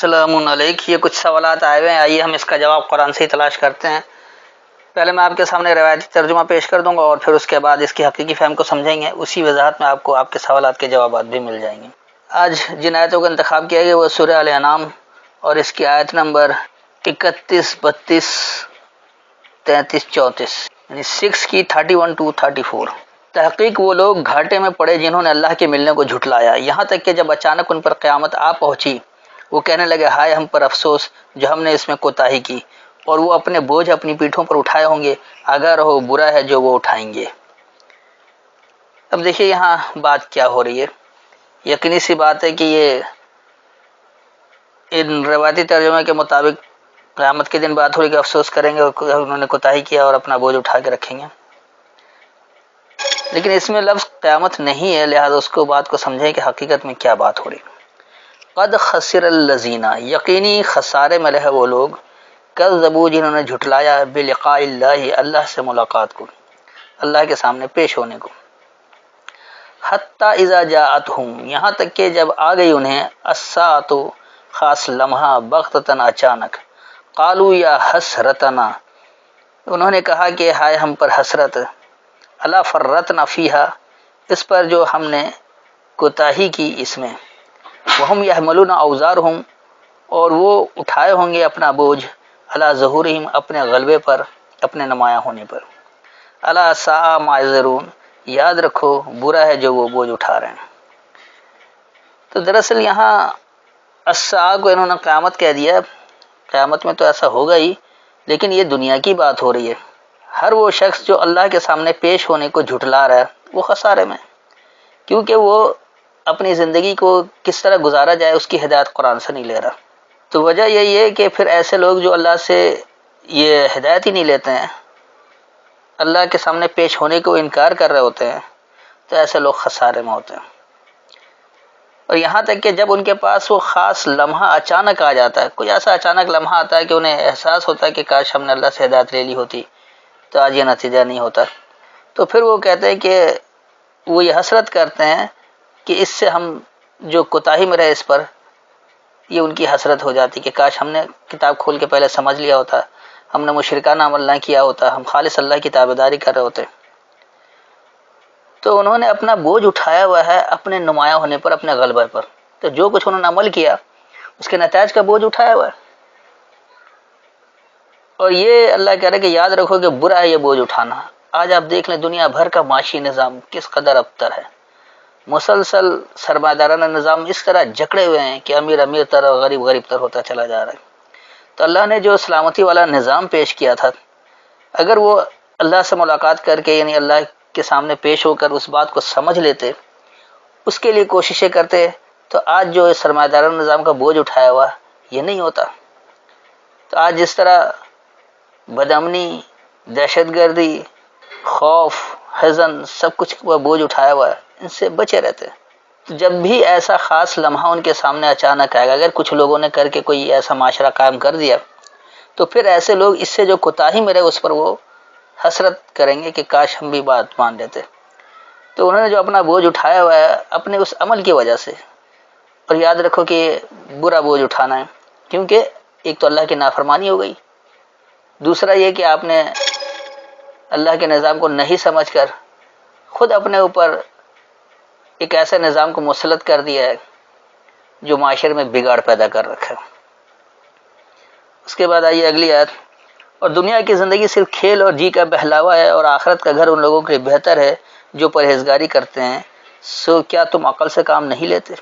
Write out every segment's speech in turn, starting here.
السلام علیکم۔ یہ کچھ سوالات آئے ہوئے ہیں، آئیے ہم اس کا جواب قرآن سے ہی تلاش کرتے ہیں۔ پہلے میں آپ کے سامنے روایتی ترجمہ پیش کر دوں گا اور پھر اس کے بعد اس کی حقیقی فہم کو سمجھیں گے۔ اسی وضاحت میں آپ کو آپ کے سوالات کے جوابات بھی مل جائیں گے۔ آج جن آیتوں کا انتخاب کیا گیا وہ سورہ ال انعام اور اس کی آیت نمبر 31، 32، 33، 34 یعنی 6 کی 31 to 34۔ تحقیق وہ لوگ گھاٹے میں پڑے جنہوں نے اللہ کے ملنے کو جھٹلایا، یہاں تک کہ جب اچانک ان پر قیامت آ پہنچی وہ کہنے لگے ہائے ہم پر افسوس جو ہم نے اس میں کوتاہی کی، اور وہ اپنے بوجھ اپنی پیٹھوں پر اٹھائے ہوں گے، آگاہ رہو برا ہے جو وہ اٹھائیں گے۔ اب دیکھیے یہاں بات کیا ہو رہی ہے۔ یقینی سی بات ہے کہ یہ ان روایتی ترجمے کے مطابق قیامت کے دن بات ہو رہی کہ افسوس کریں گے اور انہوں نے کوتاہی کیا اور اپنا بوجھ اٹھا کے رکھیں گے، لیکن اس میں لفظ قیامت نہیں ہے، لہذا اس کو بات کو سمجھیں کہ حقیقت میں کیا بات ہو رہی۔ قد خسر الذین، یقینی خسارے میں رہے وہ لوگ، کذبوا جنہوں نے جھٹلایا، بلقاء اللہ، اللہ سے ملاقات کو، اللہ کے سامنے پیش ہونے کو، حتی اذا جاءتہم، یہاں تک کہ جب آ گئی انہیں، الساعۃ، خاص لمحہ، بغتۃ، اچانک، قالوا یا حسرتنا، انہوں نے کہا کہ ہائے ہم پر حسرت، الا فرطنا فیہا، اس پر جو ہم نے کوتاہی کی اس میں، وہم یحملون اوزارہم، اور وہ اٹھائے ہوں گے اپنا بوجھ، علی ظہورہم، اپنے غلبے پر، اپنے نمایاں ہونے پر، الا ساء ما یزرون، یاد رکھو برا ہے جو وہ بوجھ اٹھا رہے ہیں۔ تو دراصل یہاں الساء کو انہوں نے قیامت کہہ دیا، قیامت میں تو ایسا ہوگا ہی، لیکن یہ دنیا کی بات ہو رہی ہے۔ ہر وہ شخص جو اللہ کے سامنے پیش ہونے کو جھٹلا رہا ہے وہ خسارے میں، کیونکہ وہ اپنی زندگی کو کس طرح گزارا جائے اس کی ہدایت قرآن سے نہیں لے رہا۔ تو وجہ یہی ہے کہ پھر ایسے لوگ جو اللہ سے یہ ہدایت ہی نہیں لیتے ہیں، اللہ کے سامنے پیش ہونے کو انکار کر رہے ہوتے ہیں، تو ایسے لوگ خسارے میں ہوتے ہیں۔ اور یہاں تک کہ جب ان کے پاس وہ خاص لمحہ اچانک آ جاتا ہے، کوئی ایسا اچانک لمحہ آتا ہے کہ انہیں احساس ہوتا ہے کہ کاش ہم نے اللہ سے ہدایت لے لی ہوتی تو آج یہ نتیجہ نہیں ہوتا، تو پھر وہ کہتے ہیں کہ وہ یہ حسرت کرتے ہیں کہ اس سے ہم جو کوتاہی میں رہے اس پر، یہ ان کی حسرت ہو جاتی کہ کاش ہم نے کتاب کھول کے پہلے سمجھ لیا ہوتا، ہم نے مشرکانہ عمل نہ کیا ہوتا، ہم خالص اللہ کی تابعداری کر رہے ہوتے۔ تو انہوں نے اپنا بوجھ اٹھایا ہوا ہے اپنے نمایاں ہونے پر، اپنے غلبے پر، تو جو کچھ انہوں نے عمل کیا اس کے نتائج کا بوجھ اٹھایا ہوا ہے۔ اور یہ اللہ کہہ رہا ہے کہ یاد رکھو کہ برا ہے یہ بوجھ اٹھانا۔ آج آپ دیکھ لیں دنیا بھر کا معاشی نظام کس قدر ابتر ہے، مسلسل سرمایہ دارانہ نظام اس طرح جکڑے ہوئے ہیں کہ امیر امیر تر اور غریب غریب تر ہوتا چلا جا رہا ہے۔ تو اللہ نے جو سلامتی والا نظام پیش کیا تھا، اگر وہ اللہ سے ملاقات کر کے یعنی اللہ کے سامنے پیش ہو کر اس بات کو سمجھ لیتے، اس کے لیے کوششیں کرتے، تو آج جو سرمایہ دارانہ نظام کا بوجھ اٹھایا ہوا یہ نہیں ہوتا۔ تو آج جس طرح بدامنی، دہشت گردی، خوف، حزن، سب کچھ کا بوجھ اٹھایا ہوا ہے، ان سے بچے رہتے۔ جب بھی ایسا خاص لمحہ ان کے سامنے اچانک آئے گا، اگر کچھ لوگوں نے کر کے کوئی ایسا معاشرہ قائم کر دیا، تو پھر ایسے لوگ اس سے جو کوتاہی میں رہے اس پر وہ حسرت کریں گے کہ کاش ہم بھی بات مان لیتے۔ تو انہوں نے جو اپنا بوجھ اٹھایا ہوا ہے اپنے اس عمل کی وجہ سے، اور یاد رکھو کہ یہ برا بوجھ اٹھانا ہے، کیونکہ ایک تو اللہ کی نافرمانی ہو گئی، دوسرا یہ کہ آپ نے اللہ کے نظام کو نہیں سمجھ کر خود اپنے اوپر ایک ایسے نظام کو مسلط کر دیا ہے جو معاشرے میں بگاڑ پیدا کر رکھا ہے۔ اس کے بعد آئیے اگلی آیت، اور دنیا کی زندگی صرف کھیل اور جی کا بہلاوا ہے، اور آخرت کا گھر ان لوگوں کے لیے بہتر ہے جو پرہیزگاری کرتے ہیں، سو کیا تم عقل سے کام نہیں لیتے؟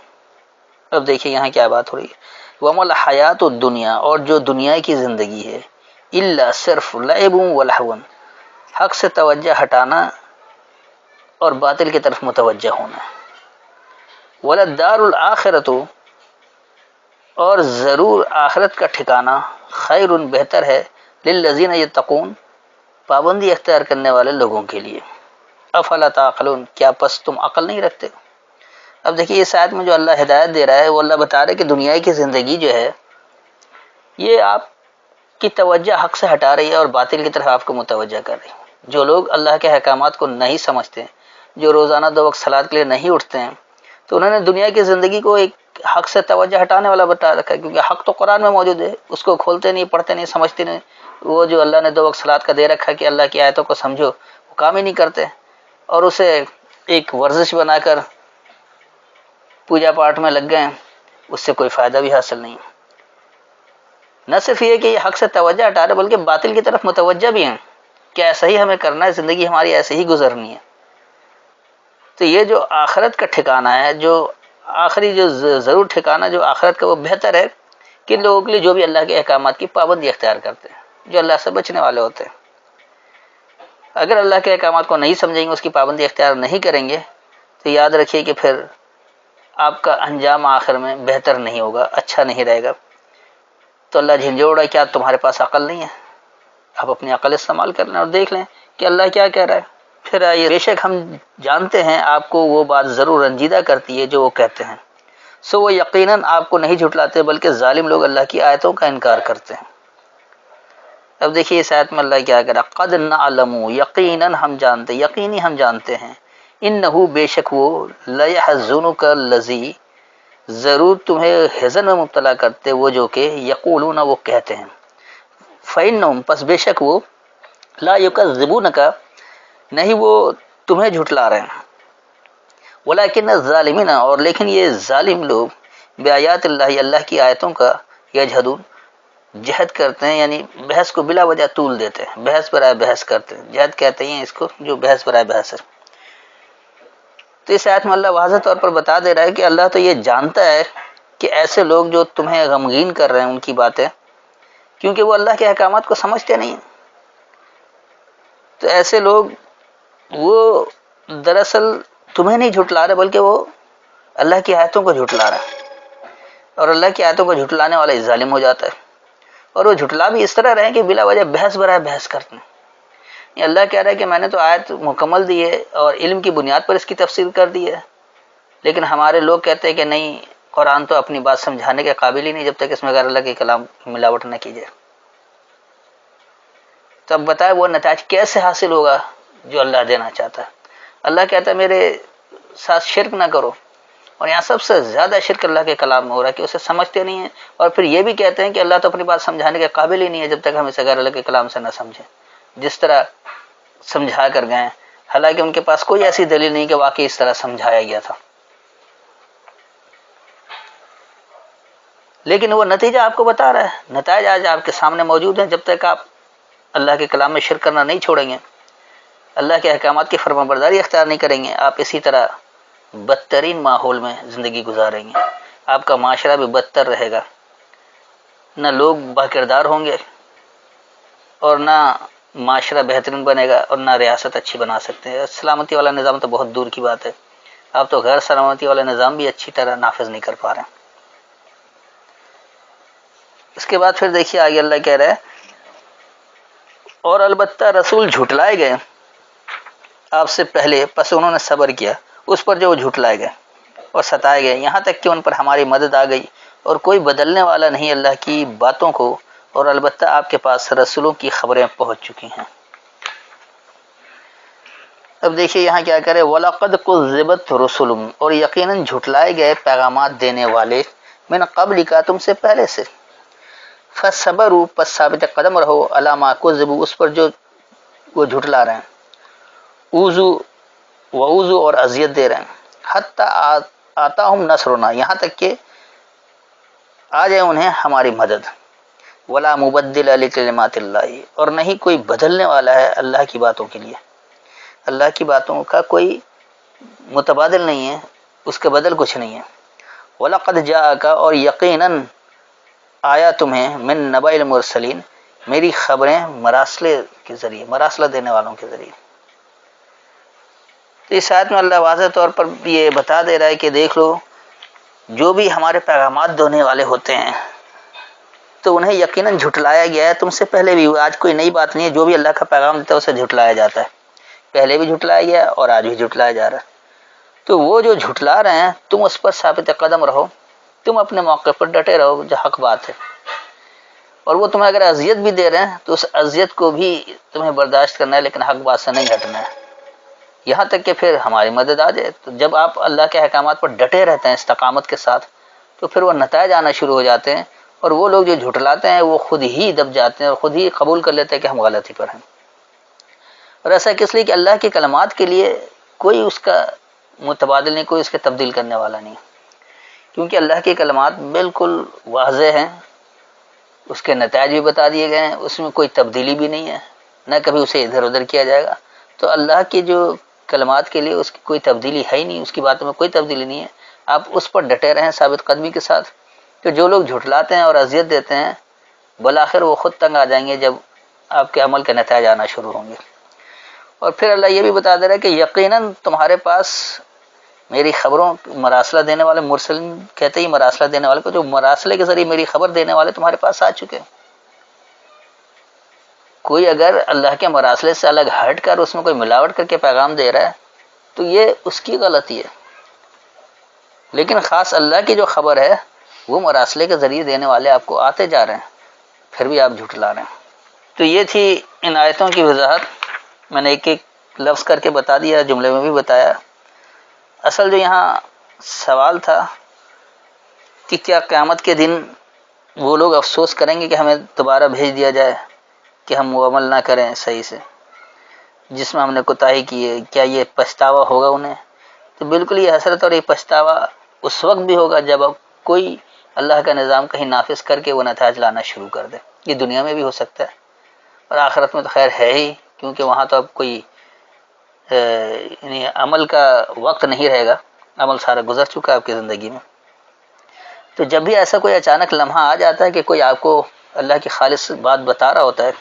اب دیکھیں یہاں کیا بات ہو رہی ہے، وَمَا الْحَيَاةُ الدُّنْيَا، اور جو دنیا کی زندگی ہے، الا صرف لعب و لہو، حق سے توجہ ہٹانا اور باطل کی طرف متوجہ ہونا، وَلَلدَّارُ الْآخِرَةُ، اور ضرور آخرت کا ٹھکانہ، خیر بہتر ہے، للذین یتقون، پابندی اختیار کرنے والے لوگوں کے لیے، افلا تعقلون، کیا پس تم عقل نہیں رکھتے؟ اب دیکھیے اس آیت میں جو اللہ ہدایت دے رہا ہے وہ اللہ بتا رہا ہے کہ دنیا کی زندگی جو ہے یہ آپ کی توجہ حق سے ہٹا رہی ہے اور باطل کی طرف آپ کو متوجہ کر رہی ہے۔ جو لوگ اللہ کے احکامات کو نہیں سمجھتے، جو روزانہ 2 وقت صلاۃ کے لیے نہیں اٹھتے ہیں، تو انہوں نے دنیا کی زندگی کو ایک حق سے توجہ ہٹانے والا بتا رکھا ہے، کیونکہ حق تو قرآن میں موجود ہے، اس کو کھولتے نہیں، پڑھتے نہیں، سمجھتے نہیں۔ وہ جو اللہ نے 2 وقت صلات کا دے رکھا ہے کہ اللہ کی آیتوں کو سمجھو، وہ کام ہی نہیں کرتے، اور اسے ایک ورزش بنا کر پوجا پاٹ میں لگ گئے ہیں، اس سے کوئی فائدہ بھی حاصل نہیں۔ نہ صرف یہ کہ یہ حق سے توجہ ہٹا رہے، بلکہ باطل کی طرف متوجہ بھی ہیں کہ ایسا ہی ہمیں کرنا ہے، زندگی ہماری ایسے ہی گزرنی ہے۔ تو یہ جو آخرت کا ٹھکانہ ہے، جو آخری جو ضرور ٹھکانہ جو آخرت کا، وہ بہتر ہے کہ لوگوں کے لیے جو بھی اللہ کے احکامات کی پابندی اختیار کرتے ہیں، جو اللہ سے بچنے والے ہوتے ہیں۔ اگر اللہ کے احکامات کو نہیں سمجھیں گے، اس کی پابندی اختیار نہیں کریں گے، تو یاد رکھیے کہ پھر آپ کا انجام آخر میں بہتر نہیں ہوگا، اچھا نہیں رہے گا۔ تو اللہ جھنجھوڑا، کیا تمہارے پاس عقل نہیں ہے؟ آپ اپنی عقل استعمال کر لیں اور دیکھ لیں کہ اللہ کیا کہہ رہا ہے۔ پھر آئیے، بے شک ہم جانتے ہیں آپ کو وہ بات ضرور رنجیدہ کرتی ہے جو وہ کہتے ہیں، سو وہ یقیناً آپ کو نہیں جھٹلاتے، بلکہ ظالم لوگ اللہ کی آیتوں کا انکار کرتے ہیں۔ اب دیکھیے اس آیت میں اللہ کیا کہہ رہا، قد نعلم، یقیناً ہم جانتے، یقینی ہم جانتے ہیں، انہو بے شک وہ، لیحزنک الذی، ضرور تمہیں حزن میں مبتلا کرتے وہ جو کہ یقولون وہ کہتے ہیں، فإنہم پس بے شک وہ، لا یکذبونک نہیں وہ تمہیں جھٹلا رہے ہیں، ولیکن الظالمین اور لیکن یہ ظالم لوگ، بآیات اللہ اللہ کی آیتوں کا، یجحدون جہد کرتے ہیں، یعنی بحث کو بلا وجہ طول دیتے ہیں، بحث برائے بحث کرتے ہیں، جہد کہتے ہیں اس کو جو بحث برائے بحث ہے۔ تو اس آیت میں اللہ واضح طور پر بتا دے رہا ہے کہ اللہ تو یہ جانتا ہے کہ ایسے لوگ جو تمہیں غمگین کر رہے ہیں ان کی باتیں، کیونکہ وہ اللہ کے احکامات کو سمجھتے نہیں ہیں، تو ایسے لوگ وہ دراصل تمہیں نہیں جھٹلا رہے، بلکہ وہ اللہ کی آیتوں کو جھٹلا رہا ہے، اور اللہ کی آیتوں کو جھٹلانے والا ظالم ہو جاتا ہے۔ اور وہ جھٹلا بھی اس طرح رہے کہ بلا وجہ بحث برائے بحث کرتے ہیں۔ یہ اللہ کہہ رہا ہے کہ میں نے تو آیت مکمل دی ہے اور علم کی بنیاد پر اس کی تفسیر کر دی ہے، لیکن ہمارے لوگ کہتے ہیں کہ نہیں، قرآن تو اپنی بات سمجھانے کے قابل ہی نہیں جب تک اس میں غیر اللہ کے کلام ملاوٹ نہ کی جائے۔ تو اب بتائے وہ نتائج کیسے حاصل ہوگا جو اللہ دینا چاہتا ہے؟ اللہ کہتا ہے میرے ساتھ شرک نہ کرو، اور یہاں سب سے زیادہ شرک اللہ کے کلام میں ہو رہا ہے کہ اسے سمجھتے نہیں ہیں، اور پھر یہ بھی کہتے ہیں کہ اللہ تو اپنی بات سمجھانے کے قابل ہی نہیں ہے جب تک ہم اسے غیر اللہ کے کلام سے نہ سمجھیں، جس طرح سمجھا کر گئے ہیں، حالانکہ ان کے پاس کوئی ایسی دلیل نہیں کہ واقعی اس طرح سمجھایا گیا تھا۔ لیکن وہ نتیجہ آپ کو بتا رہا ہے، نتائج آج آپ کے سامنے موجود ہیں۔ جب تک آپ اللہ کے کلام میں شرک کرنا نہیں چھوڑیں گے، اللہ کے احکامات کی فرمانبرداری اختیار نہیں کریں گے، آپ اسی طرح بدترین ماحول میں زندگی گزاریں گے، آپ کا معاشرہ بھی بدتر رہے گا، نہ لوگ باکردار ہوں گے، اور نہ معاشرہ بہترین بنے گا، اور نہ ریاست اچھی بنا سکتے ہیں۔ سلامتی والا نظام تو بہت دور کی بات ہے، آپ تو غیر سلامتی والا نظام بھی اچھی طرح نافذ نہیں کر پا رہے ہیں۔ اس کے بعد پھر دیکھیے آگے اللہ کہہ رہا ہے، اور البتہ رسول جھٹلائے گئے آپ سے پہلے، پس انہوں نے صبر کیا اس پر جو وہ جھٹلائے گئے اور ستائے گئے، یہاں تک کہ ان پر ہماری مدد آ گئی، اور کوئی بدلنے والا نہیں اللہ کی باتوں کو، اور البتہ آپ کے پاس رسولوں کی خبریں پہنچ چکی ہیں۔ اب دیکھیے یہاں کیا کرے، وَلَقَدْ كُذِّبَتْ رُسُلٌ اور یقیناً جھٹلائے گئے پیغامات دینے والے، من قبلک تم سے پہلے سے، فَصَبَرُوا پس ثابت قدم رہو، عَلَىٰ مَا كُذِّبُوا اس پر جو وہ جھٹلا رہے ہیں، اوذوا اور اذیت دے رہے ہیں، حَتَّىٰ آتَاهُمْ نَصْرُنَا یہاں تک کہ آ جائے انہیں ہماری مدد، وَلَا مُبَدِّلَ لِكَلِمَاتِ اللَّهِ اور نہیں کوئی بدلنے والا ہے اللہ کی باتوں کے لیے، اللہ کی باتوں کا کوئی متبادل نہیں ہے، اس کے بدل کچھ نہیں ہے۔ وَلَقَدْ جَاءَكَ اور یقیناً آیا تمہیں، من نبأ المرسلین میری خبریں مراسلے کے ذریعے، مراسلہ دینے والوں کے ذریعے۔ تو اس آیت میں اللہ واضح طور پر یہ بتا دے رہا ہے کہ دیکھ لو، جو بھی ہمارے پیغامات دینے والے ہوتے ہیں تو انہیں یقیناً جھٹلایا گیا ہے، تم سے پہلے بھی، آج کوئی نئی بات نہیں ہے، جو بھی اللہ کا پیغام دیتا ہے اسے جھٹلایا جاتا ہے، پہلے بھی جھٹلایا گیا اور آج بھی جھٹلایا جا رہا ہے۔ تو وہ جو جھٹلا رہے ہیں تم اس پر ثابت قدم رہو، تم اپنے موقع پر ڈٹے رہو جو حق بات ہے، اور وہ تمہیں اگر اذیت بھی دے رہے ہیں تو اس اذیت کو بھی تمہیں برداشت کرنا ہے، لیکن حق بات سے نہیں ہٹنا ہے، یہاں تک کہ پھر ہماری مدد آ جائے۔ تو جب آپ اللہ کے احکامات پر ڈٹے رہتے ہیں استقامت کے ساتھ، تو پھر وہ نتائج آنا شروع ہو جاتے ہیں، اور وہ لوگ جو جھٹلاتے ہیں وہ خود ہی دب جاتے ہیں اور خود ہی قبول کر لیتے ہیں کہ ہم غلطی پر ہیں۔ اور ایسا کس لیے کہ اللہ کے کلمات کے لیے کوئی اس کا متبادل نہیں، کوئی اس کے تبدیل کرنے والا نہیں، کیونکہ اللہ کے کلمات بالکل واضح ہیں، اس کے نتائج بھی بتا دیے گئے ہیں، اس میں کوئی تبدیلی بھی نہیں ہے، نہ کبھی اسے ادھر ادھر کیا جائے گا۔ تو اللہ کے جو کلمات کے لیے اس کی کوئی تبدیلی ہے ہی نہیں، اس کی باتوں میں کوئی تبدیلی نہیں ہے، آپ اس پر ڈٹے رہیں ثابت قدمی کے ساتھ۔ کہ جو لوگ جھٹلاتے ہیں اور اذیت دیتے ہیں بالآخر وہ خود تنگ آ جائیں گے جب آپ کے عمل کے نتائج آنا شروع ہوں گے۔ اور پھر اللہ یہ بھی بتا دے رہا ہے کہ یقیناً تمہارے پاس میری خبروں مراسلہ دینے والے، مرسل کہتے ہی مراسلہ دینے والے کو، جو مراسلے کے ذریعے میری خبر دینے والے تمہارے پاس آ چکے ہیں۔ کوئی اگر اللہ کے مراسلے سے الگ ہٹ کر اس میں کوئی ملاوٹ کر کے پیغام دے رہا ہے تو یہ اس کی غلطی ہے، لیکن خاص اللہ کی جو خبر ہے وہ مراسلے کے ذریعے دینے والے آپ کو آتے جا رہے ہیں، پھر بھی آپ جھٹلا رہے ہیں۔ تو یہ تھی ان آیتوں کی وضاحت، میں نے ایک ایک لفظ کر کے بتا دیا، جملے میں بھی بتایا۔ اصل جو یہاں سوال تھا کہ کیا قیامت کے دن وہ لوگ افسوس کریں گے کہ ہمیں دوبارہ بھیج دیا جائے کہ ہم وہ عمل نہ کریں صحیح سے جس میں ہم نے کوتاہی کی ہے، کیا یہ پچھتاوا ہوگا انہیں؟ تو بالکل یہ حسرت اور یہ پچھتاوا اس وقت بھی ہوگا جب اب کوئی اللہ کا نظام کہیں نافذ کر کے وہ نتائج لانا شروع کر دے۔ یہ دنیا میں بھی ہو سکتا ہے اور آخرت میں تو خیر ہے ہی، کیونکہ وہاں تو اب کوئی یعنی عمل کا وقت نہیں رہے گا، عمل سارا گزر چکا ہے آپ کی زندگی میں۔ تو جب بھی ایسا کوئی اچانک لمحہ آ جاتا ہے کہ کوئی آپ کو اللہ کی خالص بات بتا رہا ہوتا ہے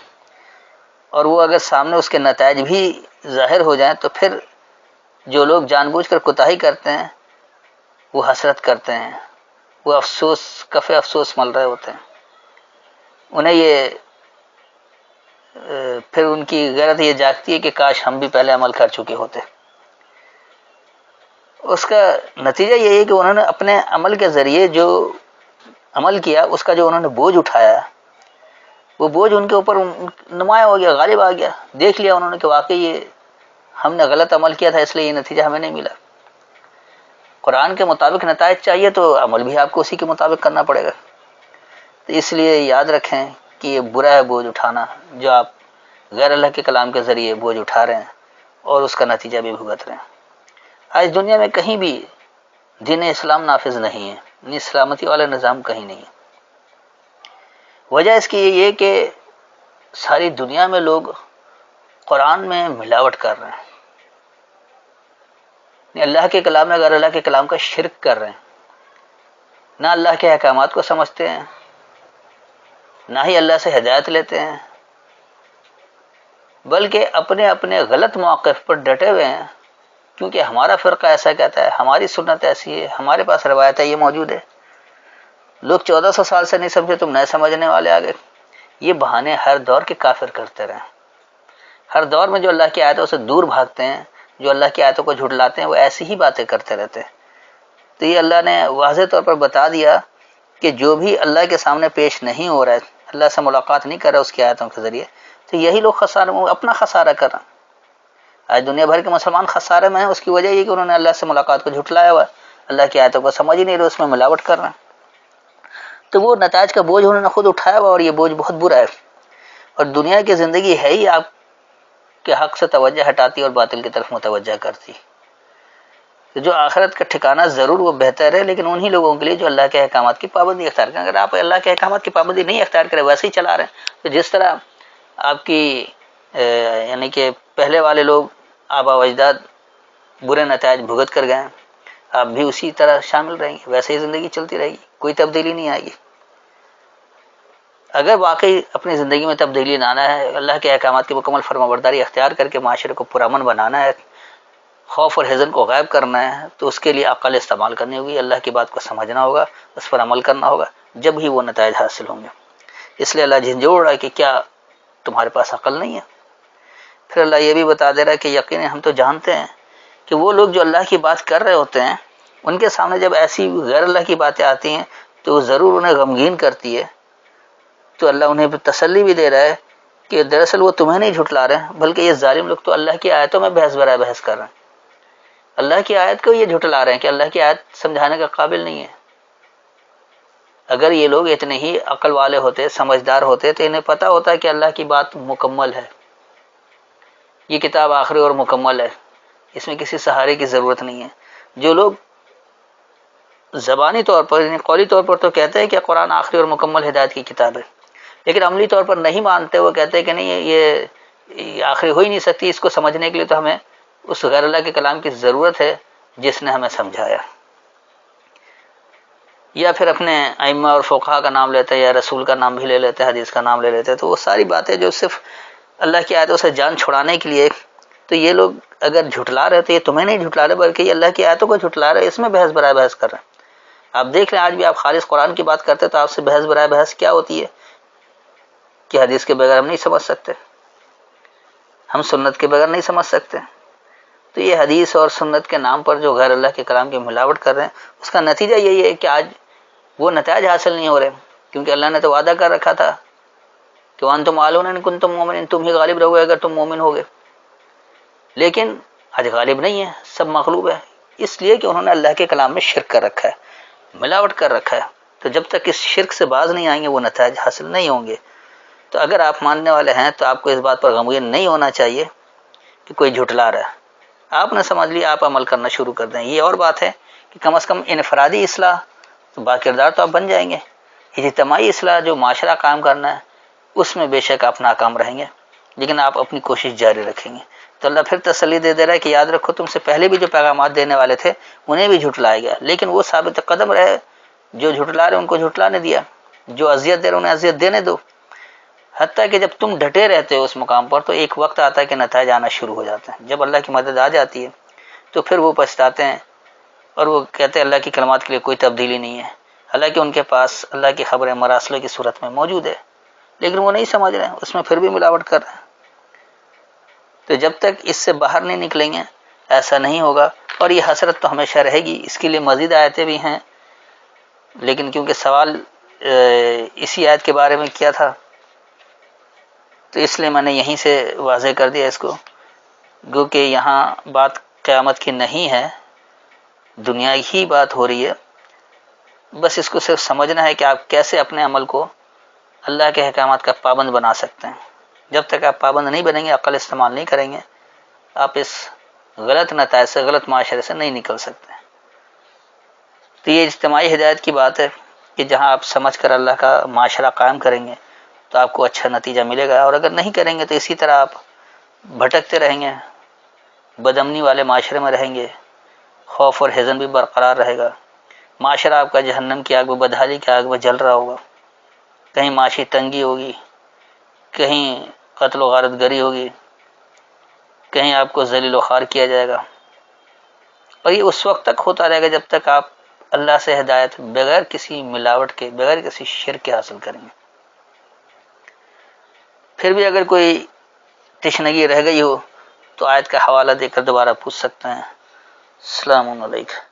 اور وہ اگر سامنے اس کے نتائج بھی ظاہر ہو جائیں تو پھر جو لوگ جان بوجھ کر کوتاہی کرتے ہیں وہ حسرت کرتے ہیں، وہ افسوس کفِ افسوس مل رہے ہوتے ہیں، انہیں یہ پھر ان کی غیرت یہ جاگتی ہے کہ کاش ہم بھی پہلے عمل کر چکے ہوتے۔ اس کا نتیجہ یہی ہے کہ انہوں نے اپنے عمل کے ذریعے جو عمل کیا اس کا جو انہوں نے بوجھ اٹھایا وہ بوجھ ان کے اوپر نمایاں ہو گیا، غالب آ گیا۔ دیکھ لیا انہوں نے کہ واقعی یہ ہم نے غلط عمل کیا تھا، اس لیے یہ نتیجہ ہمیں نہیں ملا۔ قرآن کے مطابق نتائج چاہیے تو عمل بھی آپ کو اسی کے مطابق کرنا پڑے گا۔ تو اس لیے یاد رکھیں کہ یہ برا ہے بوجھ اٹھانا جو آپ غیر اللہ کے کلام کے ذریعے بوجھ اٹھا رہے ہیں اور اس کا نتیجہ بھی بھگت رہے ہیں۔ آج دنیا میں کہیں بھی دین اسلام نافذ نہیں ہے، سلامتی والا نظام کہیں نہیں ہے۔ وجہ اس کی یہ کہ ساری دنیا میں لوگ قرآن میں ملاوٹ کر رہے ہیں، اللہ کے کلام میں غیر اللہ کے کلام کا شرک کر رہے ہیں، نہ اللہ کے احکامات کو سمجھتے ہیں، نہ ہی اللہ سے ہدایت لیتے ہیں، بلکہ اپنے اپنے غلط موقف پر ڈٹے ہوئے ہیں، کیونکہ ہمارا فرقہ ایسا کہتا ہے، ہماری سنت ایسی ہے، ہمارے پاس روایت ہے، یہ موجود ہے۔ لوگ 1400 سال سے نہیں سمجھے، تم نئے سمجھنے والے آگے۔ یہ بہانے ہر دور کے کافر کرتے رہے، ہر دور میں جو اللہ کی آیتوں سے دور بھاگتے ہیں، جو اللہ کی آیتوں کو جھٹلاتے ہیں، وہ ایسی ہی باتیں کرتے رہتے ہیں۔ تو یہ اللہ نے واضح طور پر بتا دیا کہ جو بھی اللہ کے سامنے پیش نہیں ہو رہا ہے، اللہ سے ملاقات نہیں کر رہا اس کی آیتوں کے ذریعے، تو یہی لوگ اپنا خسارہ کر رہے ہیں۔ آج دنیا بھر کے مسلمان خسارے میں ہیں، اس کی وجہ یہ کہ انہوں نے اللہ سے ملاقات کو جھٹلایا ہوا ہے، اللہ کی آیتوں کو سمجھ ہی نہیں رہے، اس میں ملاوٹ کر رہے ہیں۔ تو وہ نتائج کا بوجھ انہوں نے خود اٹھایا ہوا، اور یہ بوجھ بہت برا ہے۔ اور دنیا کی زندگی ہے ہی آپ کے حق سے توجہ ہٹاتی اور باطل کی طرف متوجہ کرتی۔ تو جو آخرت کا ٹھکانہ ضرور وہ بہتر ہے، لیکن انہی لوگوں کے لیے جو اللہ کے احکامات کی پابندی اختیار کریں۔ اگر آپ اللہ کے احکامات کی پابندی نہیں اختیار کریں، ویسے ہی چلا رہے ہیں، تو جس طرح آپ کی یعنی کہ پہلے والے لوگ آبا و اجداد برے نتائج بھگت کر گئے، آپ بھی اسی طرح شامل رہیں گے، ویسے ہی زندگی چلتی رہے گی، کوئی تبدیلی نہیں آئے گی۔ اگر واقعی اپنی زندگی میں تبدیلی لانا ہے، اللہ کے احکامات کی مکمل فرمانبرداری اختیار کر کے معاشرے کو پرامن بنانا ہے، خوف اور حزن کو غائب کرنا ہے، تو اس کے لیے عقل استعمال کرنی ہوگی، اللہ کی بات کو سمجھنا ہوگا، اس پر عمل کرنا ہوگا، جب ہی وہ نتائج حاصل ہوں گے۔ اس لیے اللہ جھنجھوڑ رہا ہے کہ کیا تمہارے پاس عقل نہیں ہے؟ پھر اللہ یہ بھی بتا دے رہا ہے کہ یقیناً ہم تو جانتے ہیں کہ وہ لوگ جو اللہ کی بات کر رہے ہوتے ہیں، ان کے سامنے جب ایسی غیر اللہ کی باتیں آتی ہیں تو وہ ضرور انہیں غمگین کرتی ہے۔ تو اللہ انہیں تسلی بھی دے رہا ہے کہ دراصل وہ تمہیں نہیں جھٹلا رہے ہیں، بلکہ یہ ظالم لوگ تو اللہ کی آیتوں میں بحث برائے بحث کر رہے ہیں، اللہ کی آیت کو یہ جھٹلا رہے ہیں کہ اللہ کی آیت سمجھانے کا قابل نہیں ہے۔ اگر یہ لوگ اتنے ہی عقل والے ہوتے، سمجھدار ہوتے، تو انہیں پتہ ہوتا کہ اللہ کی بات مکمل ہے، یہ کتاب آخری اور مکمل ہے، اس میں کسی سہارے کی ضرورت نہیں ہے۔ جو لوگ زبانی طور پر، یعنی قولی طور پر تو کہتے ہیں کہ قرآن آخری اور مکمل ہدایت کی کتاب ہے، لیکن عملی طور پر نہیں مانتے، وہ کہتے ہیں کہ نہیں یہ آخری ہو ہی نہیں سکتی، اس کو سمجھنے کے لیے تو ہمیں اس غیر اللہ کے کلام کی ضرورت ہے جس نے ہمیں سمجھایا۔ یا پھر اپنے ائمہ اور فقہا کا نام لیتے ہیں، یا رسول کا نام بھی لے لیتے ہیں، حدیث کا نام لے لیتے ہیں، تو وہ ساری باتیں جو صرف اللہ کی آیتوں سے جان چھڑانے کے لیے، تو یہ لوگ اگر جھٹلا رہے تو یہ تمہیں نہیں جھٹلا رہے بلکہ یہ اللہ کی آیتوں کو جھٹلا رہے، اس میں بحث برائے بحث کر رہے ہیں۔ آپ دیکھ لیں آج بھی آپ خالص قرآن کی بات کرتے تو آپ سے بحث برائے بحث کیا ہوتی ہے کہ حدیث کے بغیر ہم نہیں سمجھ سکتے، ہم سنت کے بغیر نہیں سمجھ سکتے۔ تو یہ حدیث اور سنت کے نام پر جو غیر اللہ کے کلام کی ملاوٹ کر رہے ہیں، اس کا نتیجہ یہی ہے کہ آج وہ نتائج حاصل نہیں ہو رہے، کیونکہ اللہ نے تو وعدہ کر رکھا تھا کہ وانتم عالون ان کنتم مومنین، تم ہی غالب رہو گے اگر تم مومن ہوگے، لیکن آج غالب نہیں ہے، سب مغلوب ہے، اس لیے کہ انہوں نے اللہ کے کلام میں شرک کر رکھا ہے، ملاوٹ کر رکھا ہے۔ تو جب تک اس شرک سے باز نہیں آئیں گے وہ نتائج حاصل نہیں ہوں گے۔ تو اگر آپ ماننے والے ہیں تو آپ کو اس بات پر غمگین نہیں ہونا چاہیے کہ کوئی جھٹلا رہا ہے، آپ نے سمجھ لیا، آپ عمل کرنا شروع کر دیں۔ یہ اور بات ہے کہ کم از کم انفرادی اصلاح تو باکردار تو آپ بن جائیں گے، اجتماعی اصلاح جو معاشرہ قائم کرنا ہے اس میں بے شک آپ ناکام رہیں گے، لیکن آپ اپنی کوشش جاری رکھیں گے۔ تو اللہ پھر تسلی دے رہا ہے کہ یاد رکھو تم سے پہلے بھی جو پیغامات دینے والے تھے انہیں بھی جھٹلایا گیا، لیکن وہ ثابت قدم رہے، جو جھٹلا رہے ان کو جھٹلانے دیا، جو اذیت دے رہے انہیں اذیت دینے دو، حتیٰ کہ جب تم ڈٹے رہتے ہو اس مقام پر تو ایک وقت آتا ہے کہ نتائج آنا شروع ہو جاتے ہیں۔ جب اللہ کی مدد آ جاتی ہے تو پھر وہ پچھتاتے ہیں اور وہ کہتے ہیں اللہ کی کلمات کے لیے کوئی تبدیلی نہیں ہے، حالانکہ ان کے پاس اللہ کی خبریں مراسلوں کی صورت میں موجود ہے، لیکن وہ نہیں سمجھ رہے ہیں، اس میں پھر بھی ملاوٹ کر رہے ہیں۔ تو جب تک اس سے باہر نہیں نکلیں گے ایسا نہیں ہوگا، اور یہ حسرت تو ہمیشہ رہے گی۔ اس کے لیے مزید آیتیں بھی ہیں، لیکن کیونکہ سوال اسی آیت کے بارے میں کیا تھا تو اس لیے میں نے یہیں سے واضح کر دیا اس کو، گو کہ یہاں بات قیامت کی نہیں ہے، دنیا ہی بات ہو رہی ہے۔ بس اس کو صرف سمجھنا ہے کہ آپ کیسے اپنے عمل کو اللہ کے احکامات کا پابند بنا سکتے ہیں۔ جب تک آپ پابند نہیں بنیں گے، عقل استعمال نہیں کریں گے، آپ اس غلط نتائج سے، غلط معاشرے سے نہیں نکل سکتے۔ تو یہ اجتماعی ہدایت کی بات ہے کہ جہاں آپ سمجھ کر اللہ کا معاشرہ قائم کریں گے تو آپ کو اچھا نتیجہ ملے گا، اور اگر نہیں کریں گے تو اسی طرح آپ بھٹکتے رہیں گے، بدامنی والے معاشرے میں رہیں گے، خوف اور حزن بھی برقرار رہے گا، معاشرہ آپ کا جہنم کی آگ میں، بدحالی کی آگ میں جل رہا ہوگا، کہیں معاشی تنگی ہوگی، کہیں قتل و غارت گری ہوگی، کہیں آپ کو ذلیل و خوار کیا جائے گا، اور یہ اس وقت تک ہوتا رہے گا جب تک آپ اللہ سے ہدایت بغیر کسی ملاوٹ کے، بغیر کسی شرک کے حاصل کریں گے۔ پھر بھی اگر کوئی تشنگی رہ گئی ہو تو آیت کا حوالہ دے کر دوبارہ پوچھ سکتے ہیں۔ السلام علیکم۔